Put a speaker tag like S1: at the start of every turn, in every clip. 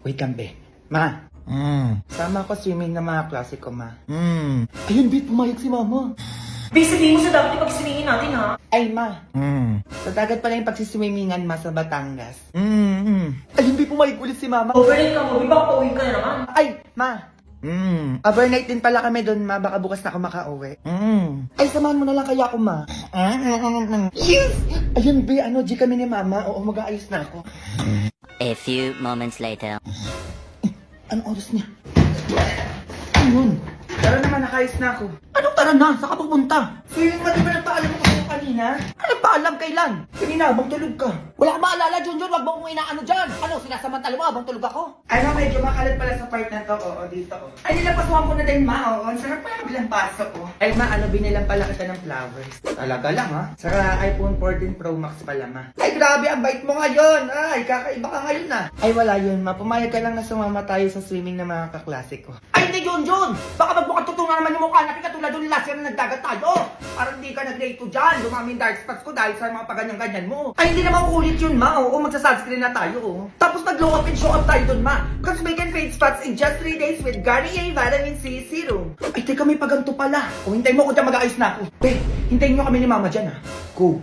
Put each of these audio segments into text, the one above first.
S1: Wait lang, be. Ma, sama ko swimming ng mga klase ko, ma.
S2: Ayun, Bit, pumayag si Mama.
S3: Be, sabihin mo sa dapat ipag-swimmingin natin, ha?
S1: Ay, ma. Sa dagat pala yung pagsiswimmingan, ma, sa Batangas.
S2: Ayun, Bit, pumayag ulit si Mama.
S3: Overnight ka mo, Be, baka pauwi ka na naman.
S1: Ay, ma. Overnight din pala kami doon, ma. Baka bukas na ako makauwi. Ay, samahan mo na lang kaya ako, ma. Yes! Ayun, be, G kami ni mama. Oo, mag-aayos na ako.
S4: A few moments later.
S1: Anong oras niya? Ayun. Tara naman, nakayos na ako. Anong tara na? Saan ka pupunta? Swimming pa, di ba nagpaalam mo kayo kanina? Anong paalam kailan? Kanina, habang tulog ka.
S2: Wala ka maalala, Junjun, wag mo kong inaano dyan. Ano, sinasamantala mo habang tulog ako?
S1: Ay, ma, medyo makalat pala sa part na to. Oo, dito. Oh. Ay, nilapasuhan ko na din, ma. Oo, ang sarap pala bilang paso ko. Ay, ma, binilang pala kita ng flowers. Talaga lang, ha? Saka iPhone 14 Pro Max pala, ma. Ay, grabe, ang bait mo ngayon. Ay, kakaiba ka ngayon, na. Ay, wala yun, ma. Pumayag ka lang na sumama tayo sa swimming ng mga kaklase ko.
S2: Ay, hindi, Junjun. Baka magmukhang tutungan naman yung mukha natin katulad doon last year na nagdagat tayo. Parang hindi ka nag-rate dyan. Dumami yung dark spots ko dahil sa mga paganyan-ganyan mo.
S1: Ay, hindi naman ulit yun, ma. Oo, magsa-sunscreen na tayo, oh.
S2: Tapos nag-glow up and show up tayo doon, ma.
S1: Cause we can fade spots in just 3 days with Garnier Vitamin C Serum.
S2: Ay, teka, may paganto pala.
S1: O, hintayin mo ko dyan, mag-aayos na ako. Be, hintayin nyo kami ni mama dyan, ha. Go.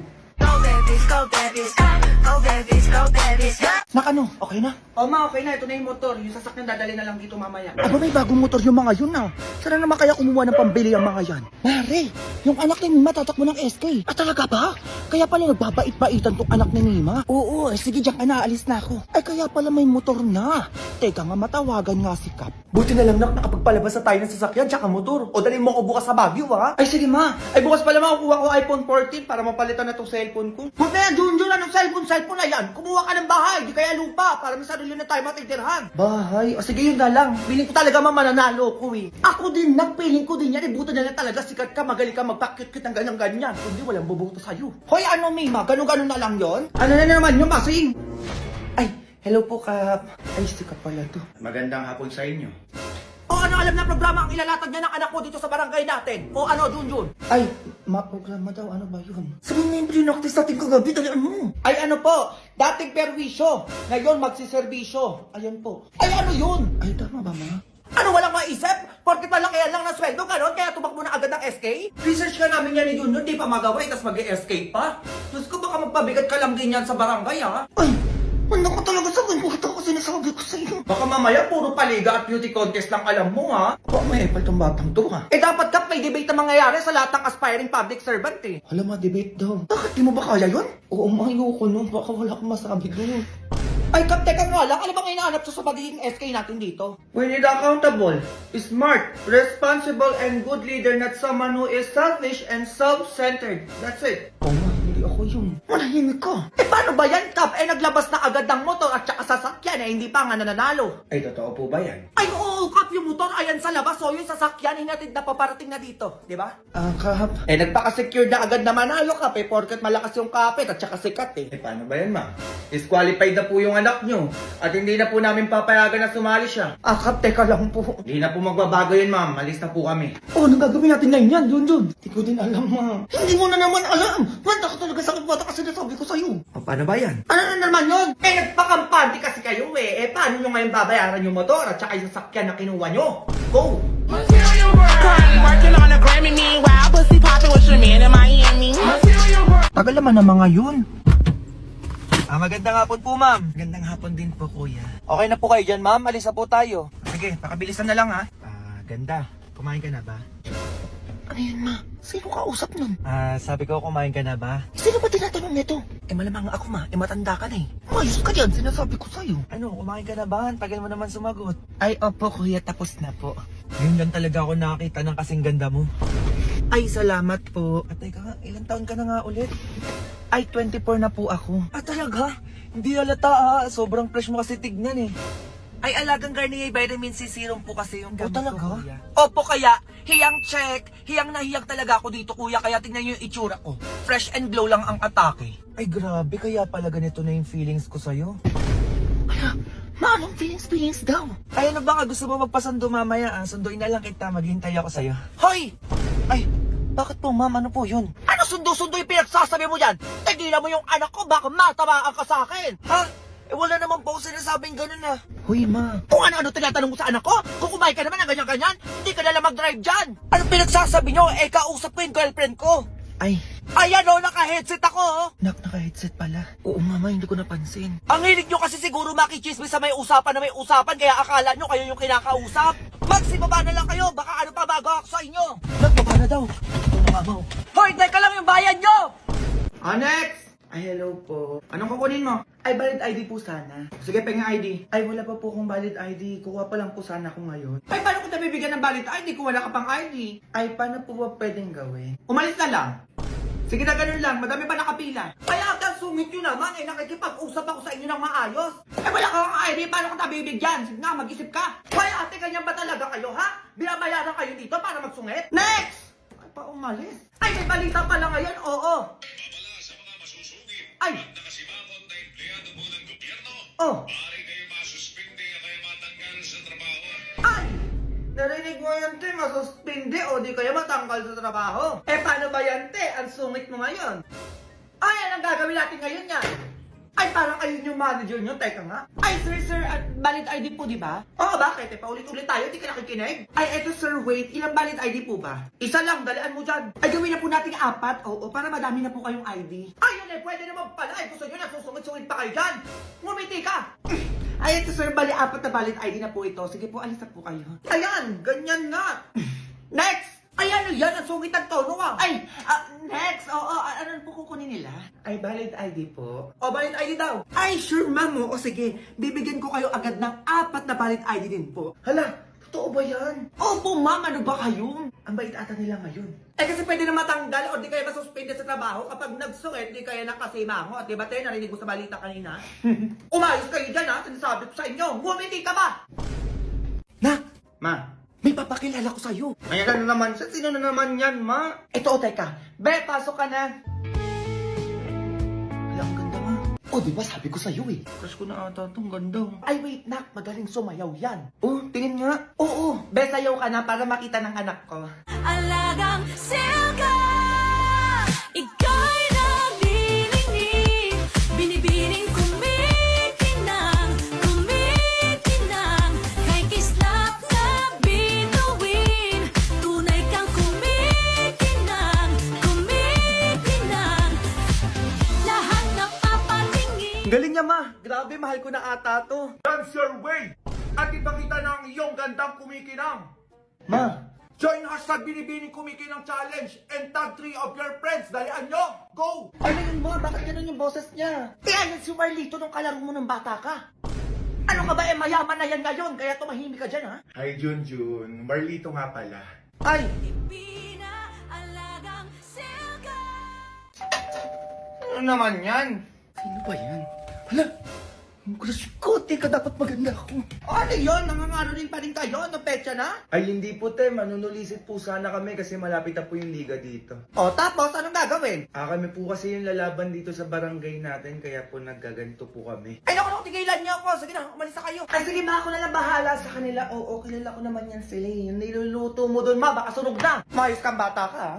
S2: Nak, ano? Okay na?
S1: O, ma, okay na. Ito na yung motor. Yung sasakyan dadali na lang dito mamaya.
S2: Aba, may bagong motor yung mga yun, na. Sana naman kaya kumuha ng pambili ang mga yan. Mare, yung anak ni Mima tatakbo ng SK. Ah, talaga ba? Kaya pala nagbabait-baitan tong anak ni Mima. Oo, sige, diyan ka na, alis na ako. Ay, kaya pala may motor na. Teka nga, matawagan nga si Kap.
S1: Buti na lang, nak, nakapagpalabas na tayo ng sasakyan tsaka motor. O, dalhin mo ko bukas sa Baguio, ha? Ay, sige, ma. Ay, bukas pala makukuha ko iPhone 14 para mapalitan na tong cellphone ko.
S2: Huwag na yan, Junjun, anong cellphone na yan? Kumuha ka ng bahay, di kaya lupa, para may sarili na tayo matitirhan.
S1: Bahay? O, sige, yun na lang.
S2: Feeling ko talaga mananalo ko eh. Ako din, nagpiling ko din yan. Buto na lang talaga sikat ka, magaling ka magpakit-kit ng ganyan-ganyan. Kundi walang bubuto sa'yo. Hoy, ano, Mima? Ganun-ganun na lang yon?
S1: Ano na naman yung masing? Ay, hello po, Kap. Ay, sika pala to. Magandang hapon sa inyo.
S2: O ano alam na programa ang ilalatag niya ng anak mo dito sa barangay natin? O ano, Junjun?
S1: Ay, ma-programa daw. Ano ba yun? Sabihin mo yung pinaktis natin kagabi. Dalian mo.
S2: Ay ano po, dating perwisyo, ngayon magsiservisyo. Ayan po. Ay ano yun?
S1: Ay, tama ba, ma?
S2: Ano walang maisip? Porkit malakihan lang ng sweldo, ganon? Kaya tumakbo na agad ng SK? Research ka namin yan ni Junjun, di pa magawa, tas mag-SK pa? Diyos ko, baka magpabigat ka lang din yan sa barangay, ha?
S1: Ay, ano ko talaga sa akin? Bakit ako sinasabi ko sa iyo?
S2: Baka mamaya puro paliga at beauty contest lang alam mo, ha?
S1: Baka may epal tong batang to, ha?
S2: Eh dapat Kap, may debate na mangyayari sa lahat ng aspiring public servant, eh.
S1: Alam mo, debate daw. Bakit di mo ba kaya yun? Oo, ayoko nun. Baka wala akong masabi doon.
S2: Ay, Kap, teka nga lang, ano bang inaanap sa pagiging SK natin dito?
S1: We need accountable, smart, responsible, and good leader, not someone who is selfish and self-centered. That's it. Oo nga, hindi ako yun. Manahimik ka.
S2: Eh paano ba yan, Kap? Eh naglabas na agad ng motor at saka sasakyan, eh hindi pa nga nananalo.
S1: Ay, totoo po ba yan?
S2: Ay oo, Kap, yung motor ayan sa labas, so yung sasakyan hinatid na paparating na dito, di ba?
S1: Kap.
S2: Eh nagpaka-secure na agad na manalo, Kap, eh porket malakas yung kapit at saka sikat, eh.
S1: Eh, paano ba yan, ma? Disqualified na po yung anak nyo. At hindi na po namin papayagan na sumali siya.
S2: Kap, teka lang po.
S1: Hindi na po magbabago yun, ma'am. Malis na po kami.
S2: Oh, anong gagawin natin ngayon yan, Junjun?
S1: Hindi ko din alam, ma.
S2: Hindi mo na naman alam. Manda ka talaga sa bata kasi nasabi ko sa'yo.
S1: O, paano ba yan?
S2: Ano na naman yun? Eh, nagpakampante kasi kayo eh. Eh, paano nyo ngayon babayaran yung motor at saka yung sasakyan na kinuha nyo? Go!
S5: Working on a Grammy, meanwhile, pussy popping with your man in Miami.
S2: Tagal naman ng mga yun.
S1: Magandang hapon po, ma'am. Magandang hapon din po, kuya.
S2: Okay na po kayo dyan, ma'am. Alis na po tayo.
S1: Sige, pakabilisan na lang, ha? Ganda. Kumain ka na ba?
S2: Ano yun, ma? Sino kausap nun?
S1: Sabi ko, kumain ka na ba?
S2: Sino ba tinatanong nito? Eh, malamang ako, ma. Eh, matanda ka na eh. Mayos ka dyan. Sinasabi ko sa'yo.
S1: Ano, kumain ka na ba? Tagal mo naman sumagot.
S2: Ay, opo, kuya. Tapos na po.
S1: Ngayon lang talaga ako nakakita ng kasing ganda mo.
S2: Ay, salamat po.
S1: At teka nga, ilang taon ka na nga ulit?
S2: Ay, 24 na po ako.
S1: Talaga? Hindi halata, sobrang fresh mo kasi tignan, eh. Ay, alagang Garnier Vitamin C Serum po kasi yung gamit
S2: talaga?
S1: ko, kuya.
S2: Opo, kaya, hiyang check. Hiyang na hiyang talaga ako dito, kuya. Kaya tingnan niyo yung itsura ko. Fresh and glow lang ang atake.
S1: Ay, grabe, kaya pala ganito na yung feelings ko sa'yo.
S2: Ma, anong feelings daw?
S1: Ay, ano ba ka? Gusto mo magpasundo mamaya? Sunduin na lang kita, maghihintay ako sa'yo.
S2: Hoy!
S1: Ay, bakit po, ma'am? Ano po yun?
S2: Ano sundo-sundo yung pinagsasabi mo dyan? Tigilan mo yung anak ko, baka matamaan ka sa akin.
S1: Ha?
S2: wala naman po sinasabing ganun ah. Hoy ma, kung ano-ano tinatanong mo sa anak ko? Kung kumain ka naman ng ganyan-ganyan, hindi ka nalang mag-drive dyan. Anong pinagsasabi nyo? Kausap ko yung girlfriend ko. Ay. Ayan o, naka-headset ako oh. Naka-headset pala. Oo mama, hindi ko napansin. Ang hilig nyo kasi siguro makichismis sa may usapan na may usapan, kaya akala nyo kayo yung kinakausap. Magsibaba na lang kayo, baka ano pa bago ako sa inyo. Nagbaba na daw. Ito na mama. Hoy, teka lang yung bayan nyo!
S1: Next! Ay, hello po. Anong kukunin mo? Ay, valid ID po sana. Sige, pengen ID. Ay, wala pa po akong valid ID. Kuha pa lang po sana ako ngayon. Ay, paano ko nabibigyan ng valid ID kung wala ka pang ID? Ay, paano po ba pwedeng gawin? Umalis na lang. Sige na, ganun lang. Madami pa nakapila. Kaya hanggang sungit nyo naman, nakikipag-usap ako sa inyo ng maayos. Ay, wala ka kang ID. Paano ko nabibigyan? Sige nga, mag-isip ka. Kaya ate, ganyan ba talaga kayo, ha? Binabayaran kayo dito para magsungit? Next! Ay, pa umalis. Ay, may balita pala ngayon. Oo. Ay!
S6: Nakasimangot na empleyado po ng gobyerno,
S1: Oh!
S6: maaari kayo masuspinde o kaya matanggal sa trabaho.
S1: Ay! Narinig mo yan, te, masuspindi o di kaya matanggal sa trabaho. Eh, paano ba yan, te? Ang sungit mo ngayon. Ay, anong gagawin natin ngayon yan? Ay, parang ayun yung manager nyo. Teka nga. Ay, sir, valid ID po, di ba? Oo, bakit? Eh, paulit-ulit tayo, di ka nakikinig. Ay, eto, sir, wait. Ilang valid ID po ba? Isa lang, dalian mo dyan. Ay, gawin na po natin 4. Oo, para madami na po kayong ID. Ayun eh, pwede naman pala. Ay, gusto nyo nagsusungit-sungit pa kayo dyan. Ngumiti ka. Ay, ito, sir, 4 na valid ID na po ito. Sige po, alis na po kayo. Ayan, ganyan nga. Next! Ay, ano yan? Ang sungit ang tono ah. Ay, next. Oo, ano po kukunin nila? Ay, valid ID po. O, valid ID daw. Ay, sure, ma'am. O, sige. Bibigyan ko kayo agad ng 4 na valid ID din po. Hala, totoo ba yan? Opo, ma'am. Ano ba kayo? Ang bait ata nila ngayon. Eh, kasi pwede na matanggal o di kaya masuspende sa trabaho kapag nagsungit, di kaya nakasimango. At diba, tayo, narinig mo sa balita kanina? Umayos kayo dyan, ha? Sinasabi ko sa inyo. Bumiti ka ba?
S2: Nak,
S1: Ma.
S2: may papakilala ko sa'yo.
S1: Ay, ano naman siya? Sino na naman yan, ma?
S2: Ito o, teka.
S1: Be, pasok ka na.
S2: Wala, ang ganda nga. O, di ba sabi ko sa'yo eh.
S1: Crush ko na ata itong ganda.
S2: Ay, wait, nak. Magaling sumayaw yan.
S1: Oh, tingin nga. Oo, be, sayaw ka na para makita ng anak ko.
S7: Alagang silka, ika'y nabilingin, binibining kumikinang, kay kislap na bituin, tunay kang kumikinang, lahat na papatingin.
S1: Galing niya, ma. Grabe, mahal ko na ata to.
S6: Dance your way at ipakita ng iyong gandang kumikinang.
S1: Ma,
S6: Join hashtag Binibining Kumikinang Challenge and tag 3 of your friends. Dalian nyo! Go!
S1: ano yun, ma? Bakit ganun yung boses niya?
S2: Eh, ayan si Marlito nung kalaro mo ng bata ka. Ano ka ba, mayaman na yan ngayon, kaya tumahimik ka dyan, ha?
S6: Hi, Junjun. Marlito nga pala.
S1: Ay,
S7: Alagang silka.
S1: ano naman yan?
S2: Sino ba yan? Hala, yung crush ko, teka, dapat maganda ako.
S1: Ano yun? Nangangano din pa rin kayo? Ano, petsa na?
S8: Ay, hindi po, te. Manunulisit po sana kami kasi malapit na po yung liga dito.
S1: O, tapos, anong gagawin?
S8: Kami po kasi yung lalaban dito sa barangay natin, kaya po naggaganto po kami.
S1: Ay, naku, tigilan niyo ako. Sige na, umalis na kayo. Ay, sige, ma, ako na lang bahala sa kanila. Oo, kilala ko naman yan sila. Yung niluluto mo doon, ma, baka sunog na. Mayos kang bata ka, ha?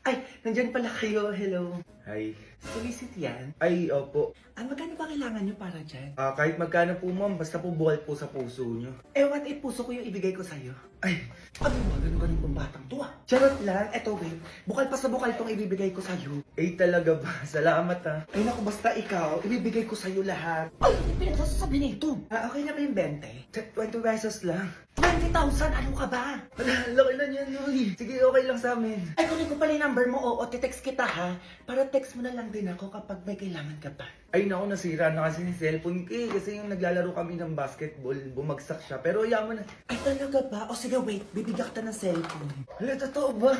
S1: Ay, nandyan pala kayo. Hello.
S8: Ay.
S1: Solicit yan?
S8: Ay, opo.
S1: Magkano ba kailangan nyo para dyan?
S8: Kahit magkano po, ma'am, basta po buwal po sa puso nyo.
S1: Eh, what if puso ko yung ibigay ko sa'yo?
S8: Ay,
S1: Ano ba, ganun-ganun pang batang to, ah? Charot lang. Eto, babe. Bukal pa sa bukal tong ibibigay ko sa'yo.
S8: talaga ba? Salamat, ha.
S1: Ay, naku, basta ikaw, ibibigay ko sa'yo lahat.
S2: Ay, hindi pinagsasabi nito.
S1: Okay na ba yung 20?
S8: 20 pesos lang.
S2: 20,000, ano ka ba?
S8: Wala, laki na niyan, Uy. Sige, okay lang sa amin.
S1: Ay, kunin ko pala yung number mo. Oo, titext kita, ha? Para text mo na lang din ako kapag may kailangan ka pa.
S8: Ay, naku, nasira na kasi yung cellphone ko eh. Kasi yung naglalaro kami ng basketball, bumagsak siya. Pero yaman na.
S1: Ay, talaga ba? O sige, wait. Bibigyan kita ng cellphone.
S8: Hala, totoo ba?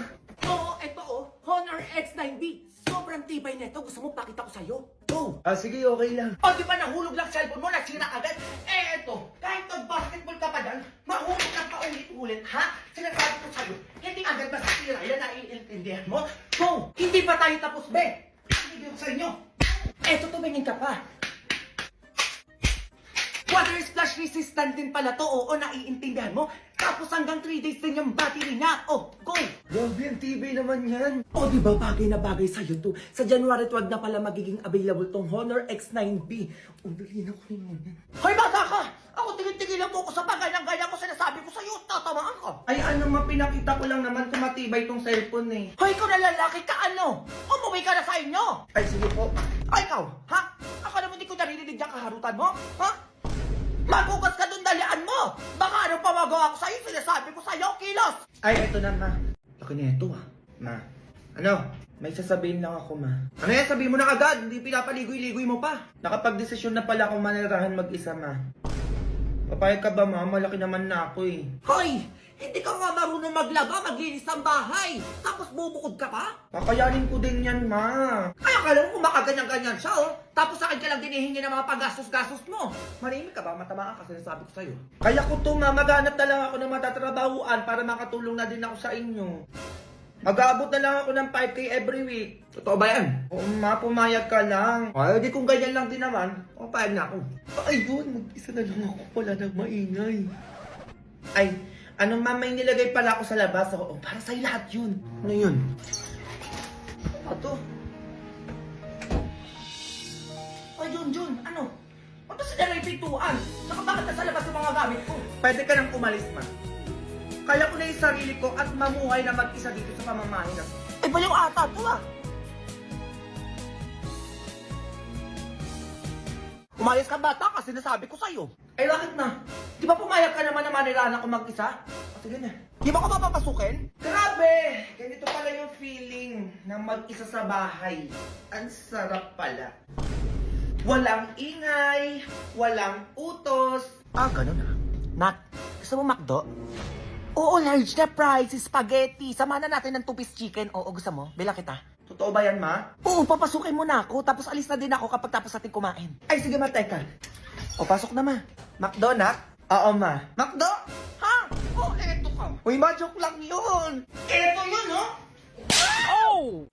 S2: Oo, eto oh. Honor X9B. Sobrang tibay nito. Gusto mo pakita ko sa'yo? Go!
S8: Sige, okay lang.
S2: O, di ba nahulog lang cellphone mo? Nasira agad? Eh, eto. Kahit nag-basketball ka pa dyan, mahulog ka pa ulit-ulit, ha? Sinasabi ko sa'yo, hindi agad masasira. Yan, naiintindihan mo? Go! Hindi pa tayo tapos, be. Hindi ko sa inyo. Eto, tumingin ka pa. Water splash resistant din pala to. Oo, naiintindihan mo? Tapos hanggang 3 days din yung battery niya. Oh, go!
S8: Grabe, ang TV naman yan.
S2: O, di ba bagay na bagay sa'yo to? Sa January 12 na pala magiging available tong Honor X9B. O, dali na ko rin muna. Hoy, bata ka! Ako tigil-tigil lang po ko sa paganyang-ganya ko sinasabi ko sa'yo. Tatamaan ka.
S8: Ay, ano ma, pinakita ko lang naman kung matibay tong cellphone eh.
S2: Hoy, ikaw na lalaki ka ano? Umuwi ka na sa inyo!
S8: Ay, sige po.
S2: Ay, ikaw, ha? Ako naman di ko naririnig yung kaharutan mo, ha? Magugas ka dun, dalian mo! Baka ano pa magawa ko sa'yo, sinasabi ko sa'yo, kilos!
S8: Ay, eto na ma. Ako na ito ah. Ma. Ano? May sasabihin lang ako ma. Ano yan? Sabihin mo na agad. Hindi pinapaligoy-ligoy mo pa. Nakapag-desisyon na pala akong manirahan mag-isa ma. Papayag ka ba ma? Malaki naman na ako eh.
S2: Hoy! Hindi ka nga marunong maglaba, maglinis ang bahay! Tapos bubukod ka pa?
S8: Kakayanin ko din yan ma.
S2: Ay, akala mo kung makaganyan-ganyan siya, oh! Tapos sa akin ka lang dinihingi ng mga paggastos-gastos mo! Marimi ka ba? Matamaan ka, sinasabi ko sa'yo.
S8: Kaya ko to ma. Maghanap na lang ako ng matatrabahuan para makatulong na din ako sa inyo. Mag-aabot na lang ako ng 5K every week.
S2: Totoo ba yan?
S8: Oo ma, pumayag ka lang. Ay, di kung ganyan lang din naman, payag na ako. Ayun, mag-isa na lang ako. Wala nang maingay. Ay, ano ma, may nilagay pala ako sa labas. Oo, para sa'yo lahat yun. Ano yun?
S2: Ato? Ay, Jun, ano? Ano sa dalawang pintuan? Saka bakit nasa labas yung mga gamit ko?
S8: Pwede ka nang umalis ma. Kaya ko na yung sarili ko at mamuhay na mag-isa dito sa pamamahay na.
S2: Iba yung ata to, ah! Umayos ka bata kasi nasabi ko sa'yo.
S8: Ay, bakit na?
S2: Di ba pumayag ka naman na manirahan ako mag-isa?
S8: O, sige na.
S2: Di ba ko mapapasukin?
S8: Grabe! Ganito pala yung feeling na mag-isa sa bahay. Ang sarap pala. Walang ingay, walang utos.
S2: Ah, ganun ah. Nat, gusto mo McDo? Oo, large na fries, spaghetti. Samahan na natin ng 2-piece chicken. Oo, gusto mo? Bilang kita.
S8: Totoo ba yan, ma?
S2: Oo, papasukin mo na ako. Tapos alis na din ako kapag tapos natin kumain.
S8: Ay, sige ma, teka.
S2: O, pasok na, ma.
S8: McDo, nak? Oo, ma.
S2: McDo? Ha? Oh, eto ka.
S8: Uy, ma, joke lang yun.
S2: Eto yun, oh! Oh!